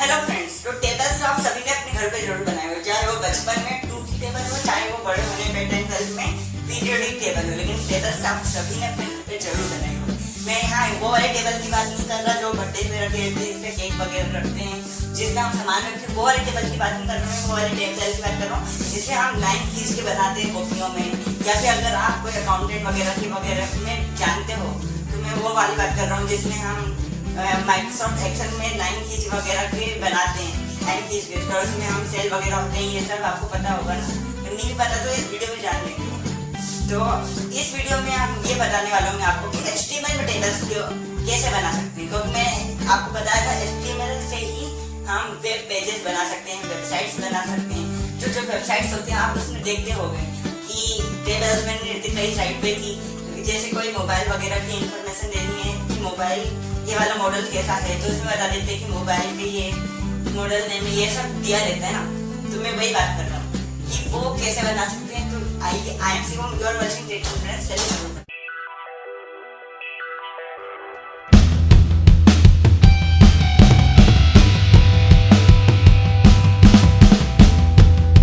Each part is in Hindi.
हेलो फ्रेंड्स, तो टेबल्स तो आप सभी ने अपने घर पे जरूर बनाए हो, चाहे वो बचपन में 2 की टेबल हो, चाहे वो बड़े होने पे 10-12 में पीरियोडिक टेबल हो, लेकिन टेबल्स आप सभी ने अपने घर पे जरूर बनाए हो। मैं यहाँ वो वाले टेबल की बात नहीं कर रहा जो भट्टे पे रखे थे, इससे केक वगैरह रखते हैं, जिसका हम सामान रखते हैं, वो वाले टेबल की बात नहीं कर रहा हूँ। वो वाले टेबल की बात कर रहा हूँ जिसे हम लाइन खींच के बनाते हैं कॉपियों में, या फिर अगर आप कोई अकाउंटेंट वगैरह में जानते हो तो मैं वो वाली बात कर रहा हूँ जिसमें हम माइक्रोसॉफ्ट एक्सेल में लाइन खींच वगैरह के बनाते हैं। लाइन खींच के तो उसमें हम सेल वगैरह होते हैं, ये सब आपको पता होगा ना। तो नहीं पता तो इस वीडियो में जान लेंगे। तो इस वीडियो में हम ये बताने वाला हूँ आपको कि HTML में टेबल्स कैसे बना सकते हैं, क्योंकि मैं आपको बताया था HTML से ही हम वेब पेजेस बना सकते हैं, वेबसाइट्स बना सकते हैं। जो वेबसाइट्स होती हैं आप उसमें देखते होंगे कि टेबल्स मैंने कई साइट पे की, जैसे कोई मोबाइल वगैरह की इंफॉर्मेशन देनी है कि मोबाइल ये वाला मॉडल कैसा है, तो उसमें बता देते हैं कि मोबाइल पे ये मॉडल नेम ये सब दिया रहता है ना। तो मैं वही बात कर रहा हूँ कि वो कैसे बना सकते हैं। तो आइए, I am Shivam, you are watching tech friends. चलिए शुरू करते हैं।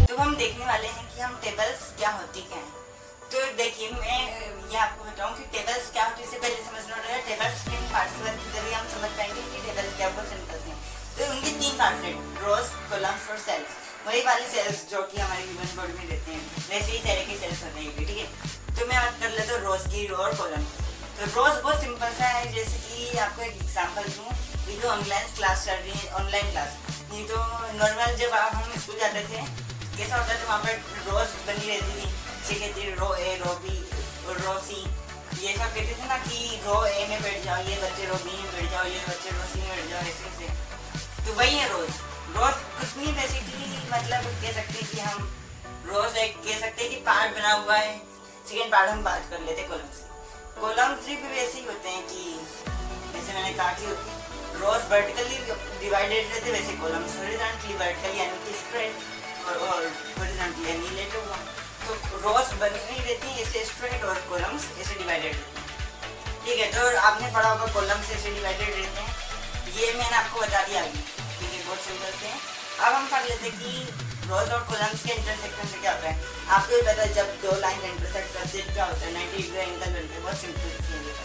तो हम देखने वाले हैं कि हम टेबल्स क्या होती क्या है। तो देखिए, मैं ये आपको बताऊं कि टेबल्स क्या होती है। इससे पहले समझना होगा टेबल्स किन पार्ट्स से बनती है, हम समझ पाएंगे कि टेबल्स क्या बहुत सिंपल हैं। तो उनके 3 पार्ट्स हैं, रोज, कॉलम्स और सेल्स। वही वाले सेल्स जो कि हमारे ह्यूमन बॉडी में रहते हैं, वैसे ही तरह के सेल्स होते हैं, ठीक है। तो मैं बात कर लेता हूँ रोज की, रो और कॉलम। तो रोज बहुत सिंपल सा है, जैसे कि आपको एक एग्जाम्पल दूँ। ये जो ऑनलाइन क्लास चल रही है, ऑनलाइन क्लास, ये तो नॉर्मल जब हम स्कूल जाते थे कैसा होता था, वहाँ पर रोज बनी रहती थी, ठीक है। रो ए, रो बी और रो सी, ये सब कहते थे ना कि रो ए में बैठ जाओ, ये बच्चे रो बी में बैठ जाओ, ये बच्चे रो सी में बैठ जाओ, ऐसे। तो वही है रोज। रोज कुछ नहीं, बेसिकली मतलब कह सकते हैं कि हम रोज एक कह सकते हैं कि पार्ट बना हुआ है। सेकेंड पार्ट हम बात कर लेते हैं कॉलम से। कॉलम सिर्फ वैसे ही होते हैं कि जैसे मैंने कहा कि रोज वर्टिकली डिवाइडेड रहते, वैसे कॉलम्स हॉरिजॉन्टली, वर्टिकली यानी कि स्ट्रेट और हॉरिजॉन्टली यानी लेटे हुआ। तो रोज बनी नहीं रहती है ऐसे स्ट्रेट, और कॉलम्स ऐसे डिवाइडेड रहते हैं, ठीक है। तो आपने पढ़ा होगा कॉलम्स ऐसे डिवाइडेड रहते हैं, ये मैंने आपको बता दिया अभी, ठीक है। बहुत सिंपल से अब हम पढ़ लेते हैं कि रोज और कॉलम्स के इंटरसेक्शन से क्या होता है। आपको ये पता है जब 2 लाइन इंटरसेक्ट करते हैं क्या होता है, 90 डिग्री एंगल बनते हैं। बहुत सिंपल चीज़ है,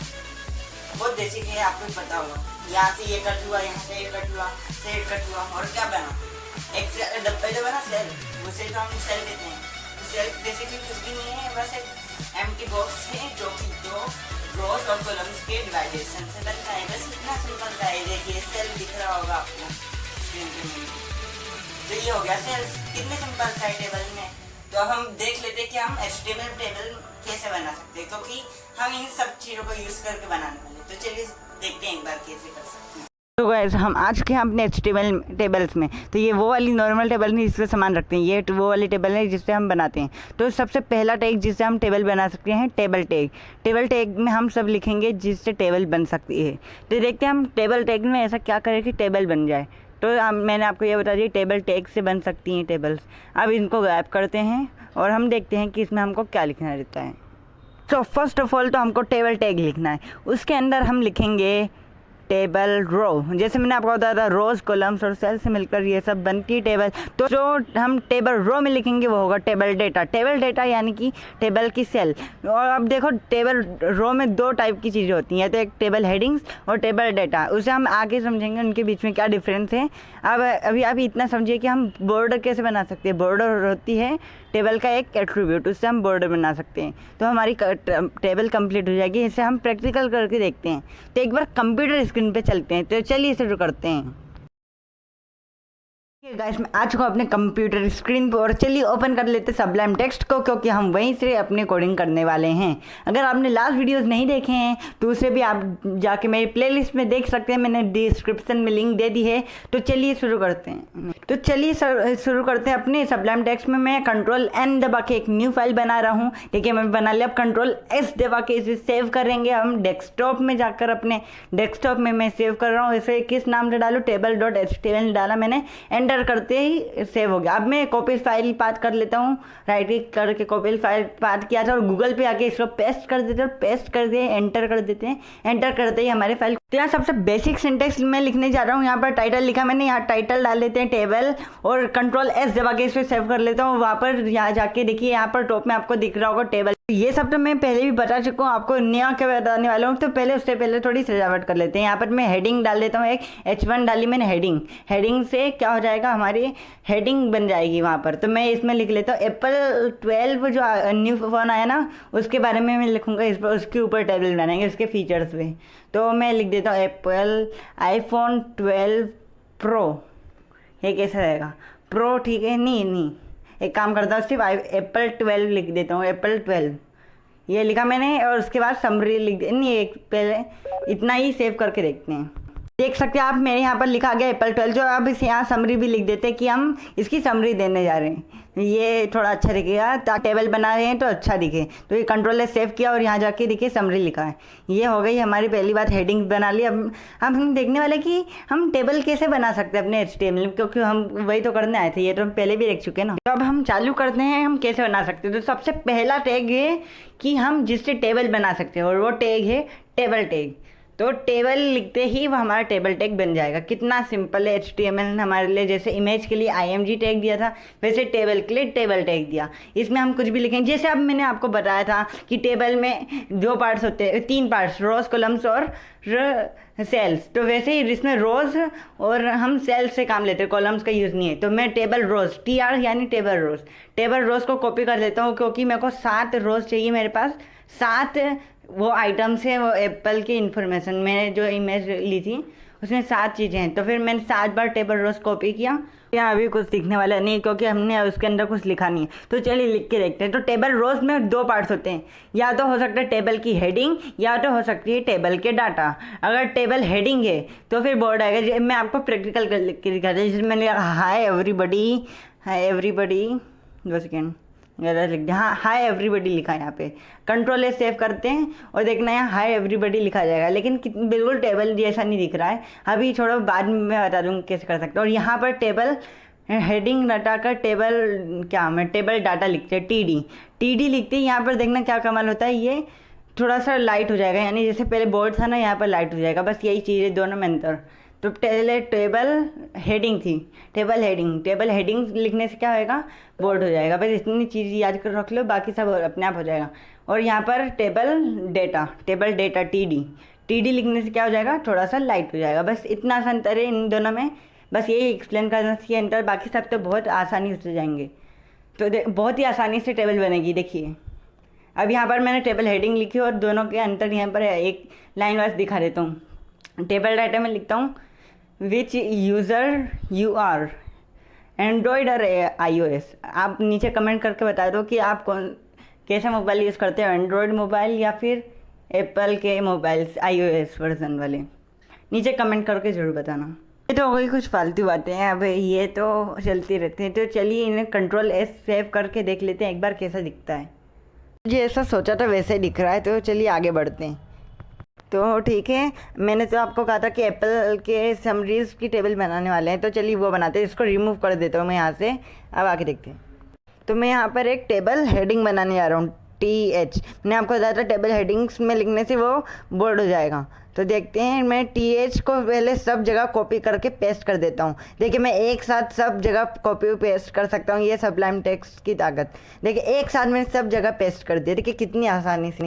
बहुत बेसिक है, आपको पता होगा। यहाँ से ये कट हुआ, यहाँ से ये कट हुआ, से ये कट हुआ, और क्या बना, एक डब्बे जो बना सेल, उसे तो हम सेल कहते हैं। सेल बेसिकली कुछ भी नहीं है, बस एक एम्प्टी बॉक्स है जो कि 2 रोज और कॉलम्स के डिवाइडेशन से बनता है। बस इतना सिंपल सा है। देखिए सेल दिख रहा होगा आपको स्क्रीन पे। तो ये हो गया सेल्स, कितने सिंपल सा है टेबल में। तो अब हम देख लेते हैं कि हम HTML टेबल कैसे बना सकते हैं, क्योंकि हम इन सब चीज़ों को यूज़ करके बनाने वाले। तो चलिए देखते हैं एक बार कैसे कर सकते हैं। तो गाइस, हम आज के हैं अपने HTML टेबल्स में। तो ये वो वाली नॉर्मल टेबल नहीं जिससे सामान रखते हैं, ये वो वाली टेबल है जिससे हम बनाते हैं। तो सबसे पहला टैग जिससे हम टेबल बना सकते हैं, टेबल टैग। टेबल टैग में हम सब लिखेंगे जिससे टेबल बन सकती है। तो देखते हैं हम टेबल टैग में ऐसा क्या करें कि टेबल बन जाए। तो मैंने आपको ये बता दिया टेबल टैग से बन सकती हैं टेबल्स। अब इनको गायब करते हैं और हम देखते हैं कि इसमें हमको क्या लिखना रहता है। तो फर्स्ट ऑफ ऑल तो हमको टेबल टैग लिखना है, उसके अंदर हम लिखेंगे टेबल रो। जैसे मैंने आपको बताया था, रोज, कॉलम्स और सेल से मिलकर ये सब बनती है टेबल। तो जो हम टेबल रो में लिखेंगे वो होगा टेबल डेटा। टेबल डेटा यानी कि टेबल की सेल। और अब देखो, टेबल रो में 2 टाइप की चीज़ें होती हैं, तो एक टेबल हेडिंग्स और टेबल डेटा। उसे हम आगे समझेंगे उनके बीच में क्या डिफरेंस है। अब अभी आप इतना समझिए कि हम बॉर्डर कैसे बना सकते हैं। बॉर्डर होती है टेबल का एक एट्रीब्यूट, उससे हम बॉर्डर बना सकते हैं। तो हमारी टेबल कंप्लीट हो जाएगी। इसे हम प्रैक्टिकल करके देखते हैं। तो एक बार कंप्यूटर स्क्रीन पे चलते हैं। तो चलिए शुरू करते हैं। गाइस, मैं आ चुका हूँ अपने कंप्यूटर स्क्रीन पर, और चलिए ओपन कर लेते सबलाइम टेक्स्ट को, क्योंकि हम वहीं से अपने कोडिंग करने वाले हैं। अगर आपने लास्ट वीडियोस नहीं देखे हैं तो उसे भी आप जाके मेरी प्लेलिस्ट में देख सकते हैं, मैंने डिस्क्रिप्शन में लिंक दे दी है। तो चलिए शुरू करते हैं। तो चलिए शुरू करते हैं अपने सबलाइम टेक्स्ट में। मैं Ctrl+N दबा के एक न्यू फाइल बना रहा हूँ, ठीक है। मैं बना लिया। अब Ctrl+S दबा के इसे सेव करेंगे। हम डेस्कटॉप में जाकर अपने डेस्कटॉप में मैं सेव कर रहा हूँ। इसे किस नाम से डालूँ, table.html डाला मैंने, एंटर करते ही सेव हो गया। अब मैं कॉपी फाइल पाथ कर लेता हूँ, राइट क्लिक करके कॉपी फाइल पाथ किया था और गूगल पे आके इसको पेस्ट कर देते हैं। पेस्ट कर दिए, एंटर कर देते हैं। एंटर करते ही हमारी फाइल तो यहाँ सबसे बेसिक सिंटेक्स मैं लिखने जा रहा हूँ। यहाँ पर टाइटल लिखा मैंने, यहाँ टाइटल डाल लेते हैं टेबल और कंट्रोल एस दबा के इस पर सेव कर लेता हूँ। वहाँ पर यहाँ जाके देखिए, यहाँ पर टॉप में आपको दिख रहा होगा टेबल। ये सब तो मैं पहले भी बता चुका हूँ, आपको नया क्या बताने वाला हूँ। तो पहले उससे पहले थोड़ी सजावट कर लेते हैं। यहाँ पर मैं हेडिंग डाल देता हूँ, एक H1 डाली मैंने हेडिंग से क्या हो जाएगा, हमारी हेडिंग बन जाएगी वहाँ पर। तो मैं इसमें लिख लेता हूँ एप्पल 12 जो न्यू फ़ोन आया ना, उसके बारे में मैं लिखूँगा इस पर, उसके ऊपर टेबल बनाएंगे उसके फीचर्स पे। तो मैं लिख देता हूँ एप्पल iPhone 12 प्रो। ये कैसा रहेगा, प्रो, ठीक है। नहीं, एक काम करता हूँ, सिर्फ एप्पल 12 लिख देता हूँ, एप्पल 12 ये लिखा मैंने। और उसके बाद समरी लिख दे, नहीं एक पहले इतना ही सेव करके देखते हैं। देख सकते हैं आप, मेरे यहाँ पर लिखा गया एप्पल 12 जो। अब इस यहाँ समरी भी लिख देते हैं कि हम इसकी समरी देने जा रहे हैं। ये थोड़ा अच्छा दिखेगा, टेबल बना रहे हैं तो अच्छा दिखे। तो ये कंट्रोल से सेव किया और यहाँ जाके देखिए समरी लिखा है। ये हो गई हमारी पहली बात, हेडिंग बना ली। अब हम देखने वाले कि हम टेबल कैसे बना सकते हैं अपने HTML में, क्योंकि हम वही तो करने आए थे, ये तो हम पहले भी देख चुके हैं ना। तो अब हम चालू करते हैं हम कैसे बना सकते हैं। तो सबसे पहला टैग है कि हम जिससे टेबल बना सकते हैं, और वो टैग है टेबल टैग। तो टेबल लिखते ही वो हमारा टेबल टैग बन जाएगा। कितना सिंपल है। HTML ने हमारे लिए जैसे इमेज के लिए img टैग दिया था, वैसे टेबल के लिए टेबल टैग दिया। इसमें हम कुछ भी लिखेंगे। जैसे अब मैंने आपको बताया था कि टेबल में 2 पार्ट्स होते हैं, 3 पार्ट्स, रोज, कॉलम्स और सेल्स। तो वैसे ही इसमें रोज और हम सेल्स से काम लेते हैं, कॉलम्स का यूज़ नहीं है। तो मैं टेबल रोज, TR यानी टेबल रोज को कॉपी कर लेता हूँ, क्योंकि मेरे को 7 रोज चाहिए। मेरे पास 7 वो आइटम्स है, वो एप्पल की इन्फॉर्मेशन, मैंने जो इमेज ली थी उसमें 7 चीज़ें हैं। तो फिर मैंने 7 बार टेबल रोज कॉपी किया। यहाँ अभी कुछ दिखने वाला नहीं, क्योंकि हमने उसके अंदर कुछ लिखा नहीं है। तो चलिए लिख के देखते हैं। तो टेबल रोज में 2 पार्ट्स होते हैं, या तो हो सकता है टेबल की हेडिंग, या तो हो सकती है टेबल के डाटा। अगर टेबल हेडिंग है तो फिर बोर्ड आएगा। मैं आपको प्रैक्टिकल कर लिख के दिखाता हूँ। जिसमें मैंने हाय एवरीबडी 2 सेकेंड गलत लिख दिया। हाँ, हाय एवरीबडी लिखा है यहाँ पे। कंट्रोल से सेव करते हैं और देखना यहाँ हाय एवरीबडी लिखा जाएगा, लेकिन बिल्कुल टेबल जैसा नहीं दिख रहा है। अभी छोड़ो, बाद में मैं बता दूँगी कैसे कर सकते हैं। और यहाँ पर टेबल हेडिंग डाटा का टेबल क्या मैं टेबल डाटा लिखते हैं, TD लिखते हैं। यहाँ पर देखना क्या कमाल होता है, ये थोड़ा सा लाइट हो जाएगा, यानी जैसे पहले बोर्ड था ना, यहाँ पर लाइट हो जाएगा। बस यही चीज़ है दोनों में अंतर। तो पहले टेबल हेडिंग थी, टेबल हेडिंग लिखने से क्या होएगा, बोर्ड हो जाएगा। बस इतनी चीज़ याद कर रख लो, बाकी सब अपने आप हो जाएगा। और यहाँ पर टेबल डेटा TD लिखने से क्या हो जाएगा, थोड़ा सा लाइट हो जाएगा। बस इतना सा अंतर है इन दोनों में। बस यही एक्सप्लेन करना चाहिए अंतर, बाकी सब तो बहुत आसानी से जाएंगे। तो बहुत ही आसानी से टेबल बनेगी। देखिए अब यहाँ पर मैंने टेबल हेडिंग लिखी और दोनों के अंतर यहाँ पर एक लाइन वाइज दिखा देता हूँ। टेबल डाटा में लिखता हूँ विच यूज़र यू आर, एंड्रॉयड और iOS। आप नीचे कमेंट करके बता दो कि आप कैसा मोबाइल यूज़ करते हो, एंड्रॉयड मोबाइल या फिर एप्पल के मोबाइल्स iOS वर्जन वाले। नीचे कमेंट करके ज़रूर बताना। ये तो हो गई कुछ फालतू बातें हैं, अब ये तो चलती रहती हैं। तो चलिए इन्हें कंट्रोल S सेव करके देख लेते हैं एक बार कैसा दिखता है। मुझे ऐसा सोचा था वैसे दिख रहा है। तो चलिए आगे बढ़ते हैं। तो ठीक है, मैंने तो आपको कहा था कि एप्पल के समरीज की टेबल बनाने वाले हैं, तो चलिए वो बनाते हैं। इसको रिमूव कर देता हूँ मैं यहाँ से। अब आके देखते हैं। तो मैं यहाँ पर एक टेबल हेडिंग बनाने जा रहा हूँ, TH। मैंने आपको बताया था टेबल हेडिंग्स में लिखने से वो बोर्ड हो जाएगा। तो देखते हैं, मैं TH को पहले सब जगह कॉपी करके पेस्ट कर देता हूँ। देखिए मैं एक साथ सब जगह कॉपी पेस्ट कर सकता हूँ, ये सबलाइम टेक्स्ट की ताकत। देखिए एक साथ मैंने सब जगह पेस्ट कर दिया। देखिए कितनी आसानी से।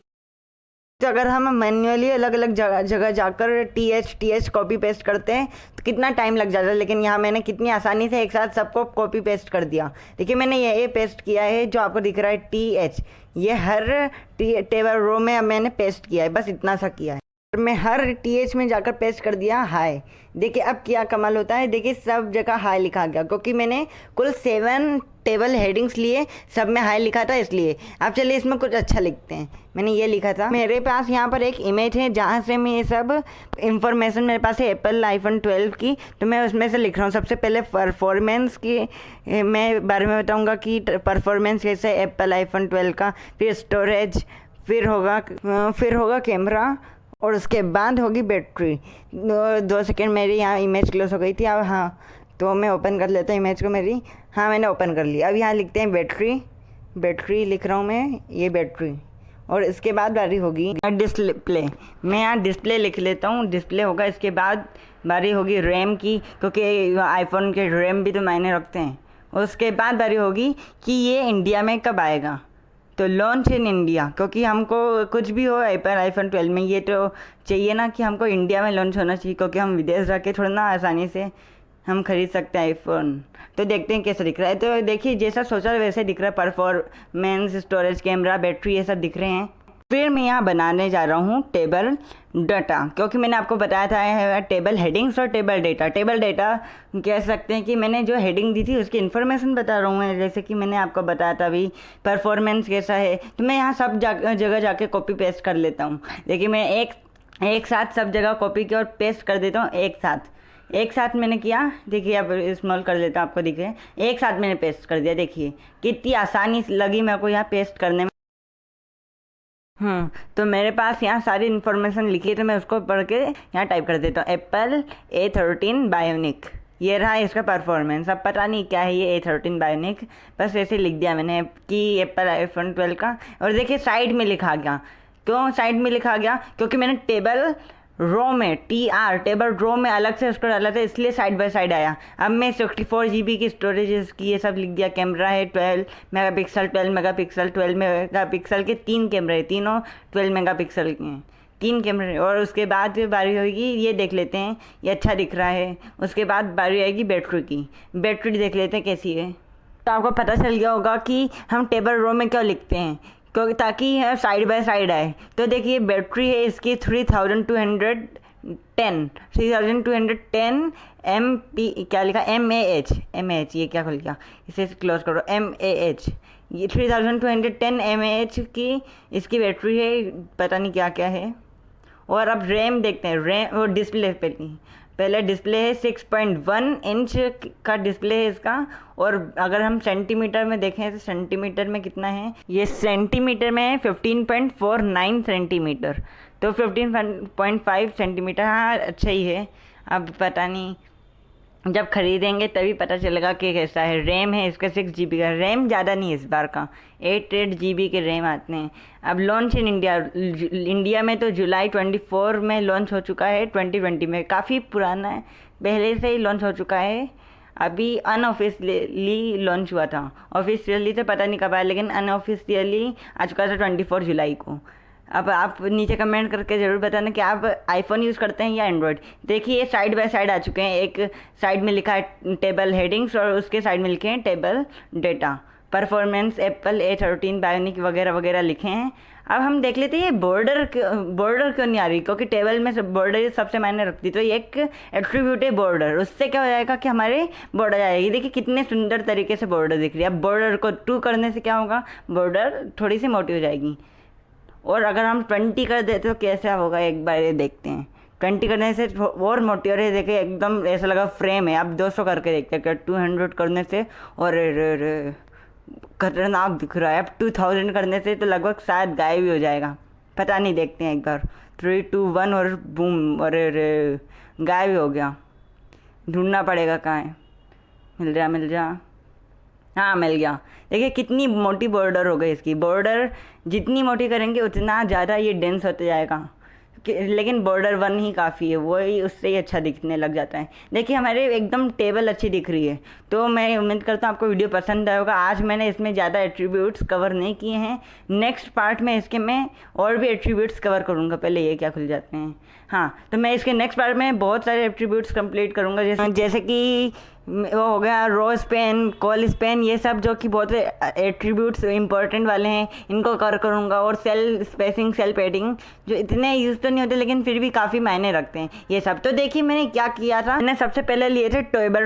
तो अगर हम मैन्युअली अलग अलग जगह जाकर TH कॉपी पेस्ट करते हैं तो कितना टाइम लग जाता है, लेकिन यहाँ मैंने कितनी आसानी से एक साथ सबको कॉपी पेस्ट कर दिया। देखिए मैंने ये पेस्ट किया है जो आपको दिख रहा है TH, ये हर टेबल रो में मैंने पेस्ट किया है, बस इतना सा किया है। मैं हर TH में जाकर पेस्ट कर दिया हाय। देखिए अब क्या कमाल होता है, देखिए सब जगह हाय लिखा गया, क्योंकि मैंने कुल 7 टेबल हेडिंग्स लिए, सब में हाई लिखा था इसलिए। अब चलिए इसमें कुछ अच्छा लिखते हैं। मैंने ये लिखा था, मेरे पास यहाँ पर एक इमेज है जहाँ से मैं ये सब इंफॉर्मेशन मेरे पास है एप्पल iPhone 12 की, तो मैं उसमें से लिख रहा हूँ। सबसे पहले परफॉर्मेंस की मैं बारे में बताऊँगा कि परफॉर्मेंस कैसे है एप्पल iPhone 12 का, फिर स्टोरेज, फिर होगा कैमरा, और उसके बाद होगी बैटरी। 2 सेकेंड मेरी यहाँ इमेज क्लोज हो गई थी। अब हाँ, तो मैं ओपन कर लेता हूँ इमेज को मेरी। हाँ मैंने ओपन कर लिया। अब यहाँ लिखते हैं बैटरी लिख रहा हूँ मैं, ये बैटरी। और इसके बाद बारी होगी डिस्प्ले। मैं यहाँ डिस्प्ले लिख लेता हूँ, डिस्प्ले होगा। इसके बाद बारी होगी रैम की, क्योंकि आईफोन के रैम भी तो मायने रखते हैं। उसके बाद बारी होगी कि ये इंडिया में कब आएगा, तो लॉन्च इन इंडिया, क्योंकि हमको कुछ भी हो एप्पल आईफोन 12 में ये तो चाहिए ना कि हमको इंडिया में लॉन्च होना चाहिए, क्योंकि हम विदेश जाके थोड़ा ना आसानी से हम खरीद सकते हैं आईफोन। तो देखते हैं कैसा दिख रहा है। तो देखिए जैसा सोचा वैसे दिख रहा है, परफॉर्मेंस, स्टोरेज, कैमरा, बैटरी, ये सब दिख रहे हैं। फिर मैं यहाँ बनाने जा रहा हूँ टेबल डाटा, क्योंकि मैंने आपको बताया था है टेबल हेडिंग्स और टेबल डेटा। टेबल डेटा कह सकते हैं कि मैंने जो हेडिंग दी थी उसकी इन्फॉर्मेशन बता रहा हूँ। जैसे कि मैंने आपको बताया था अभी परफॉर्मेंस कैसा है, तो मैं यहाँ सब जगह जाके कॉपी पेस्ट कर लेता हूँ। देखिए मैं एक साथ सब जगह कॉपी की और पेस्ट कर देता हूँ। एक साथ मैंने किया, देखिए अब स्मॉल कर देता हूँ, आपको दिखे एक साथ मैंने पेस्ट कर दिया। देखिए कितनी आसानी लगी मेरे को यहाँ पेस्ट करने में। तो मेरे पास यहाँ सारी इन्फॉर्मेशन लिखी है, तो मैं उसको पढ़ के यहाँ टाइप कर देता हूँ। एप्पल A13 बायोनिक, ये रहा इसका परफॉर्मेंस। अब पता नहीं क्या है ये A13 बायोनिक, बस ऐसे लिख दिया मैंने कि एप्पल आईफोन 12 का। और देखिए साइड में लिखा गया, क्यों साइड में लिखा गया, क्योंकि मैंने टेबल रो में टेबल रो में अलग से उसको डाला था, इसलिए साइड बाय साइड आया। अब मैं 64 GB की स्टोरेज की ये सब लिख दिया। कैमरा है 12 मेगापिक्सल, 12 मेगापिक्सल, 12 मेगापिक्सल के 3 कैमरे, तीनों 12 मेगापिक्सल के हैं, 3 कैमरे। और उसके बाद बारी होगी, ये देख लेते हैं, ये अच्छा दिख रहा है। उसके बाद बारी आएगी बैटरी की। बैटरी देख लेते हैं कैसी है। तो आपको पता चल गया होगा कि हम टेबल रो में क्यों लिखते हैं, क्योंकि ताकि साइड बाय साइड आए। तो देखिए बैटरी है इसकी 3210 MP, क्या लिखा mAh, ये क्या खुल गया, इसे क्लोज करो, mAh, ये 3210 mAh की इसकी बैटरी है। पता नहीं क्या क्या है। और अब रैम देखते हैं, रैम और डिस्प्ले पहले डिस्प्ले है 6.1 इंच का डिस्प्ले है इसका। और अगर हम सेंटीमीटर में देखें तो सेंटीमीटर में कितना है, ये सेंटीमीटर में है 15.49 सेंटीमीटर, तो 15.5 सेंटीमीटर। हाँ अच्छा ही है। अब पता नहीं, जब खरीदेंगे तभी पता चलेगा कि कैसा है। रैम है इसका 6 GB का, रैम ज़्यादा नहीं है इस बार का, 8 GB के रैम आते हैं। अब लॉन्च इन इंडिया में तो जुलाई 24 में लॉन्च हो चुका है, 2020 में, काफ़ी पुराना है, पहले से ही लॉन्च हो चुका है। अभी अनऑफिशियली लॉन्च हुआ था, ऑफिशियली तो पता नहीं कब आया, लेकिन अनऑफिशियली आ चुका था 24 जुलाई को। अब आप नीचे कमेंट करके ज़रूर बताना कि आप आईफोन यूज़ करते हैं या एंड्रॉयड। देखिए साइड बाय साइड आ चुके हैं, एक साइड में लिखा है टेबल हेडिंग्स और उसके साइड में लिखे हैं table data. Performance Apple A13 bionic वगैरह वगैरह लिखे हैं। अब हम देख लेते हैं ये बॉर्डर क्यों नहीं आ रही, क्योंकि टेबल में बॉर्डर सबसे मायने रखती, तो एक एट्रीब्यूट है बॉर्डर, उससे क्या हो जाएगा कि हमारे बॉर्डर आएगी। देखिए कितने सुंदर तरीके से बॉर्डर दिख रही है। अब बॉर्डर को 2 करने से क्या होगा, बॉर्डर थोड़ी सी मोटी हो जाएगी। और अगर हम 20 कर देते तो कैसा होगा, एक बार ये देखते हैं। 20 करने से और मोटी हो रही है, देखिए एकदम ऐसा लगा फ्रेम है। अब 200 करके देखते हैं क्या 200 करने से, और खतरनाक दिख रहा है। अब 2000 करने से तो लगभग शायद गायब ही हो जाएगा, पता नहीं, देखते हैं एक बार। 3, 2, 1 और बूम, और गायब ही हो गया। ढूंढना पड़ेगा कहाँ है, मिल जा, हाँ मिल गया। देखिए कितनी मोटी बॉर्डर हो गई इसकी। बॉर्डर जितनी मोटी करेंगे उतना ज़्यादा ये डेंस होते जाएगा, लेकिन बॉर्डर 1 ही काफ़ी है, वही उससे ही अच्छा दिखने लग जाता है। देखिए हमारे एकदम टेबल अच्छी दिख रही है। तो मैं उम्मीद करता हूँ आपको वीडियो पसंद आया होगा। आज मैंने इसमें ज़्यादा एट्रीब्यूट्स कवर नहीं किए हैं, नेक्स्ट पार्ट में इसके मैं और भी एट्रीब्यूट्स कवर करूँगा। पहले ये क्या खुल जाते हैं, हाँ, तो मैं इसके नेक्स्ट पार्ट में बहुत सारे एट्रीब्यूट्स कंप्लीट करूँगा, जैसे कि वो हो गया रो स्पेन, कॉल स्पेन, ये सब जो कि बहुत एट्रीब्यूट्स इंपॉर्टेंट वाले हैं, इनको कवर करूँगा। और सेल स्पेसिंग, सेल पैडिंग, जो इतने यूज़ तो नहीं होते लेकिन फिर भी काफ़ी मायने रखते हैं ये सब। तो देखिए मैंने क्या किया था, मैंने सबसे पहले लिए थे टेबल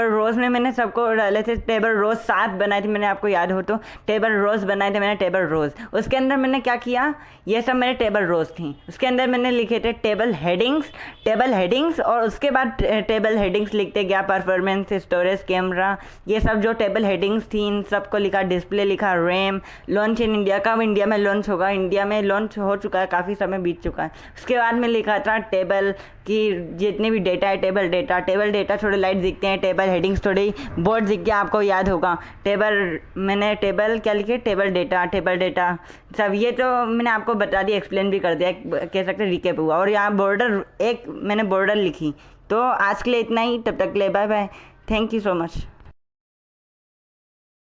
रोज़ में मैंने सबको डाले थे। टेबल रोज़ 7 बनाए थे मैंने, आपको याद हो तो टेबल रोज़ बनाए थे मैंने, टेबल रोज़। उसके अंदर मैंने क्या किया, ये सब मेरे टेबल रोज़ थी, उसके अंदर मैंने लिखे थे टेबल हेडिंग्स, और उसके बाद टेबल हेडिंग्स लिखते गया, परफॉर्मेंस, स्टोरेज, कैमरा, ये सब जो टेबल हेडिंग्स थी इन सबको लिखा, डिस्प्ले लिखा, रैम, लॉन्च इन इंडिया, कब इंडिया में लॉन्च होगा, इंडिया में लॉन्च हो चुका है, काफ़ी समय बीत चुका है। उसके बाद में लिखा था टेबल की जितने भी डेटा है, टेबल डेटा थोड़े लाइट दिखते हैं, टेबल हेडिंग्स थोड़ी बोर्ड दिख गया, आपको याद होगा। मैंने टेबल क्या लिखे, टेबल डेटा सब, ये तो मैंने आपको बता दिया, एक्सप्लेन भी कर दिया, कह सकते रिकेप हुआ। और यहाँ बॉर्डर, एक मैंने बॉर्डर लिखी। तो आज के लिए इतना ही, तब तक के लिए bye bye, thank you so much.